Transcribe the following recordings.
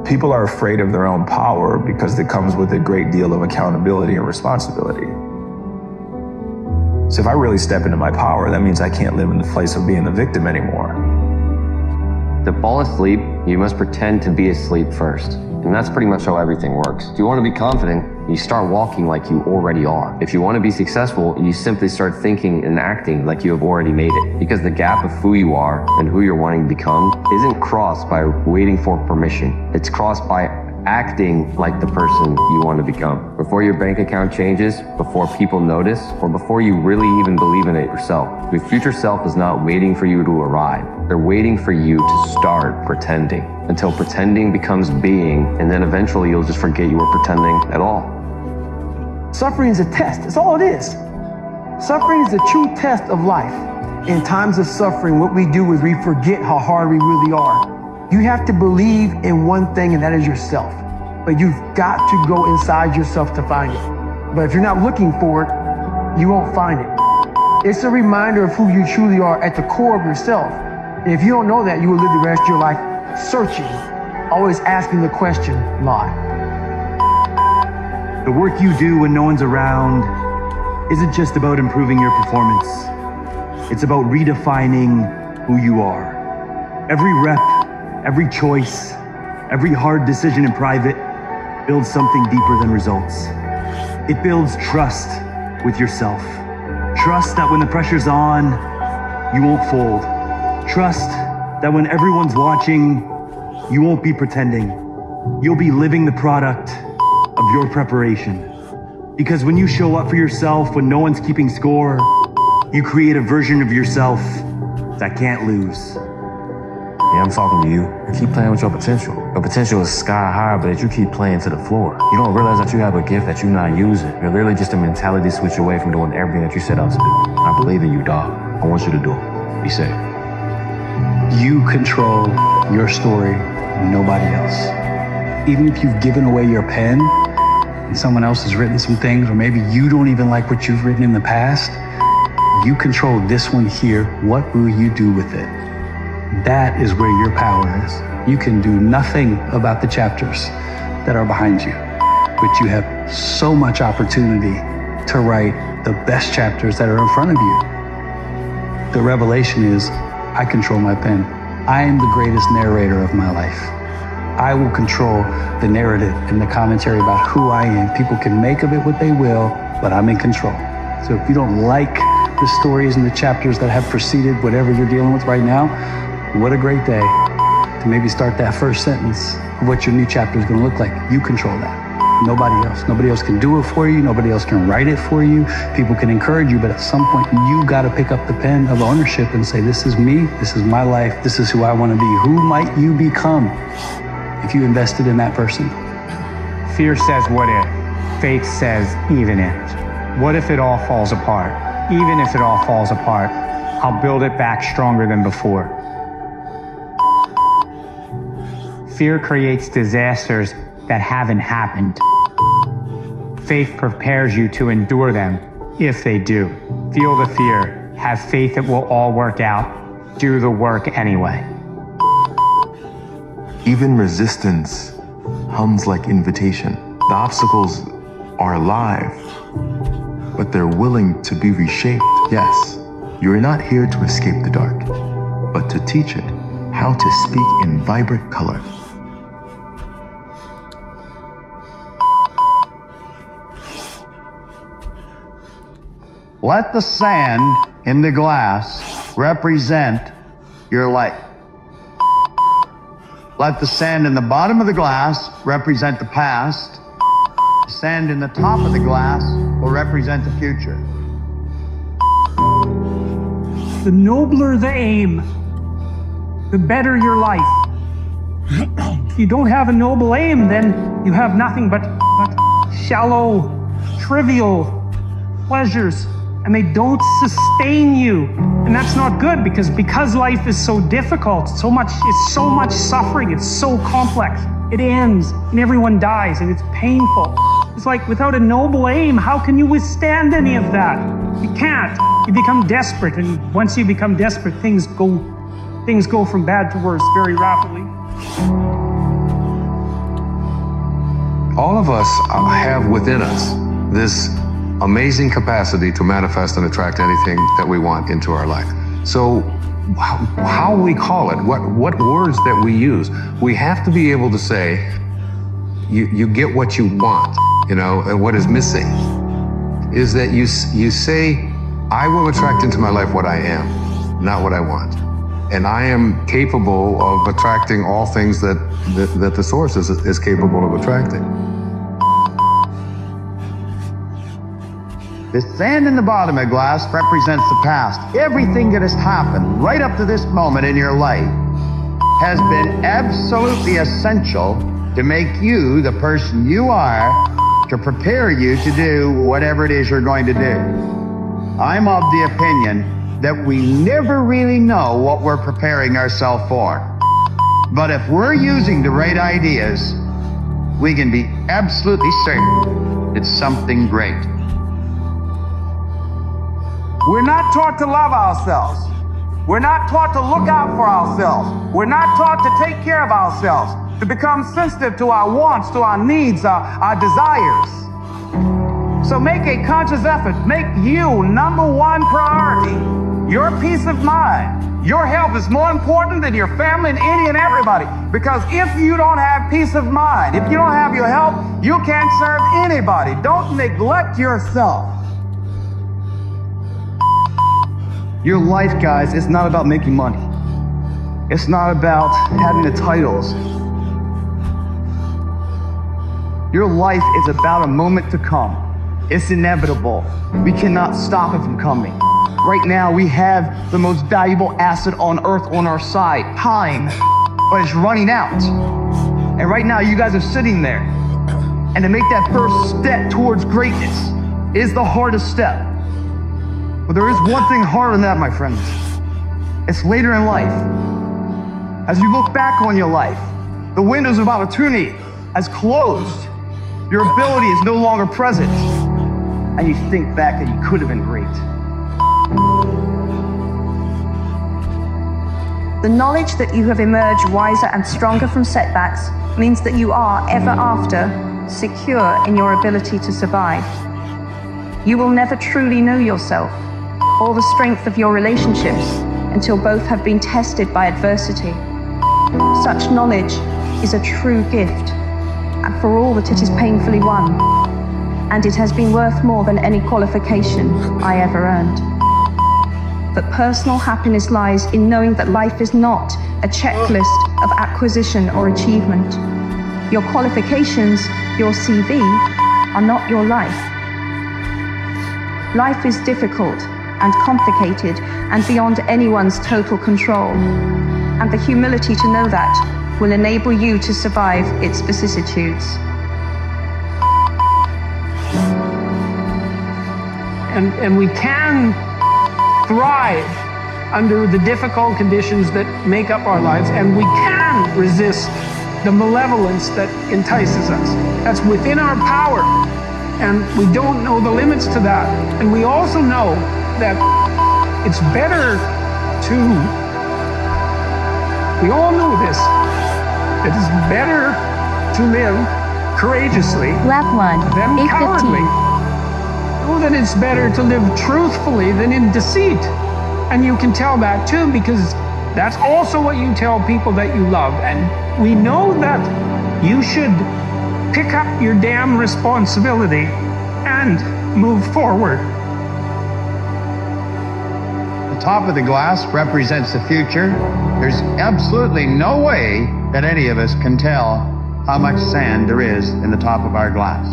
People are afraid of their own power because it comes with a great deal of accountability and responsibility. So if I really step into my power, that means I can't live in the place of being the victim anymore. To fall asleep, you must pretend to be asleep first. And that's pretty much how everything works. If you want to be confident, you start walking like you already are. If you want to be successful, you simply start thinking and acting like you have already made it. Because the gap of who you are and who you're wanting to become isn't crossed by waiting for permission. It's crossed by acting like the person you want to become. Before your bank account changes, before people notice, or before you really even believe in it yourself. Your future self is not waiting for you to arrive. They're waiting for you to start pretending, until pretending becomes being, and then eventually you'll just forget you were pretending at all. Suffering is a test. That's all it is. Suffering is the true test of life. In times of suffering, what we do is we forget how hard we really are. You have to believe in one thing, and that is yourself. But you've got to go inside yourself to find it. But if you're not looking for it, you won't find it. It's a reminder of who you truly are at the core of yourself. And if you don't know that, you will live the rest of your life searching, always asking the question, why? The work you do when no one's around isn't just about improving your performance. It's about redefining who you are. Every rep, every choice, every hard decision in private builds something deeper than results. It builds trust with yourself. Trust that when the pressure's on, you won't fold. Trust that when everyone's watching, you won't be pretending. You'll be living the product of your preparation. Because when you show up for yourself when no one's keeping score, you create a version of yourself that can't lose. Yeah, I'm talking to you. You keep playing with your potential. Your potential is sky high, but you keep playing to the floor. You don't realize that you have a gift that you're not using. You're literally just a mentality switch away from doing everything that you set out to do. I believe in you, dog. I want you to do it. Be safe. You control your story, nobody else. Even if you've given away your pen and someone else has written some things, or maybe you don't even like what you've written in the past, you control this one here. What will you do with it? That is where your power is. You can do nothing about the chapters that are behind you, but you have so much opportunity to write the best chapters that are in front of you. The revelation is, I control my pen. I am the greatest narrator of my life. I will control the narrative and the commentary about who I am. People can make of it what they will, but I'm in control. So if you don't like the stories and the chapters that have preceded whatever you're dealing with right now, what a great day to maybe start that first sentence of what your new chapter is going to look like. You control that. Nobody else. Nobody else can do it for you. Nobody else can write it for you. People can encourage you, but at some point you got to pick up the pen of ownership and say, this is me. This is my life. This is who I want to be. Who might you become if you invested in that person? Fear says, what if? Faith says, even if. What if it all falls apart? Even if it all falls apart, I'll build it back stronger than before. Fear creates disasters that haven't happened. Faith prepares you to endure them if they do. Feel the fear. Have faith it will all work out. Do the work anyway. Even resistance hums like invitation. The obstacles are alive, but they're willing to be reshaped. Yes, you're not here to escape the dark, but to teach it how to speak in vibrant color. Let the sand in the glass represent your light. Let the sand in the bottom of the glass represent the past. The sand in the top of the glass will represent the future. The nobler the aim, the better your life. If you don't have a noble aim, then you have nothing but shallow, trivial pleasures, and they don't sustain you. And that's not good, because life is so difficult, it's so much suffering, it's so complex. It ends and everyone dies and it's painful. It's like without a noble aim, how can you withstand any of that? You can't. You become desperate, and once you become desperate, things go from bad to worse very rapidly. all of us have within us this amazing capacity to manifest and attract anything that we want into our life. So how we call it, what words that we use, we have to be able to say, you get what you want, and what is missing is that you say, I will attract into my life what I am, not what I want. And I am capable of attracting all things that the source is capable of attracting. The sand in the bottom of the glass represents the past. Everything that has happened right up to this moment in your life has been absolutely essential to make you the person you are, to prepare you to do whatever it is you're going to do. I'm of the opinion that we never really know what we're preparing ourselves for. But if we're using the right ideas, we can be absolutely certain it's something great. We're not taught to love ourselves. We're not taught to look out for ourselves. We're not taught to take care of ourselves, to become sensitive to our wants, to our needs, our desires. So make a conscious effort. Make you number one priority. Your peace of mind. Your health is more important than your family and any and everybody. Because if you don't have peace of mind, if you don't have your health, you can't serve anybody. Don't neglect yourself. Your life, guys, is not about making money. It's not about having the titles. Your life is about a moment to come. It's inevitable. We cannot stop it from coming. Right now, we have the most valuable asset on earth on our side, time, but it's running out. And right now, you guys are sitting there. And to make that first step towards greatness is the hardest step. But there is one thing harder than that, my friends. It's later in life. As you look back on your life, the windows of opportunity has closed. Your ability is no longer present. And you think back that you could have been great. The knowledge that you have emerged wiser and stronger from setbacks means that you are, ever after, secure in your ability to survive. You will never truly know yourself or the strength of your relationships until both have been tested by adversity. Such knowledge is a true gift, and for all that it is painfully won, and it has been worth more than any qualification I ever earned. But personal happiness lies in knowing that life is not a checklist of acquisition or achievement. Your qualifications, your CV, are not your life. Life is difficult and complicated and beyond anyone's total control. And the humility to know that will enable you to survive its vicissitudes. And we can thrive under the difficult conditions that make up our lives, and we can resist the malevolence that entices us. That's within our power, and we don't know the limits to that. And we also know that it's better to, we all know this, it is better to live courageously than cowardly. Know that it's better to live truthfully than in deceit. And you can tell that too, because that's also what you tell people that you love. And we know that you should pick up your damn responsibility and move forward. The top of the glass represents the future. There's absolutely no way that any of us can tell how much sand there is in the top of our glass.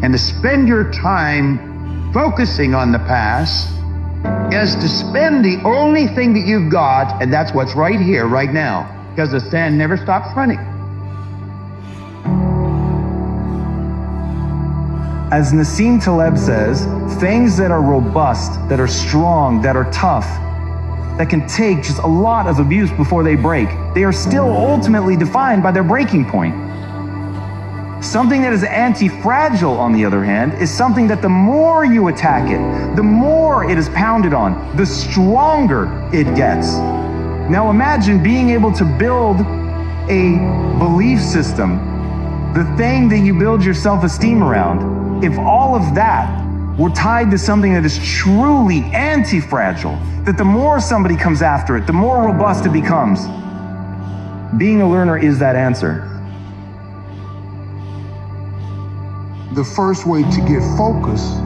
And to spend your time focusing on the past is to spend the only thing that you've got, and that's what's right here, right now, because the sand never stops running. As Nassim Taleb says, things that are robust, that are strong, that are tough, that can take just a lot of abuse before they break, they are still ultimately defined by their breaking point. Something that is anti-fragile, on the other hand, is something that the more you attack it, the more it is pounded on, the stronger it gets. Now imagine being able to build a belief system the thing that you build your self-esteem around, if all of that were tied to something that is truly anti-fragile, that the more somebody comes after it, the more robust it becomes, being a learner is that answer. The first way to get focused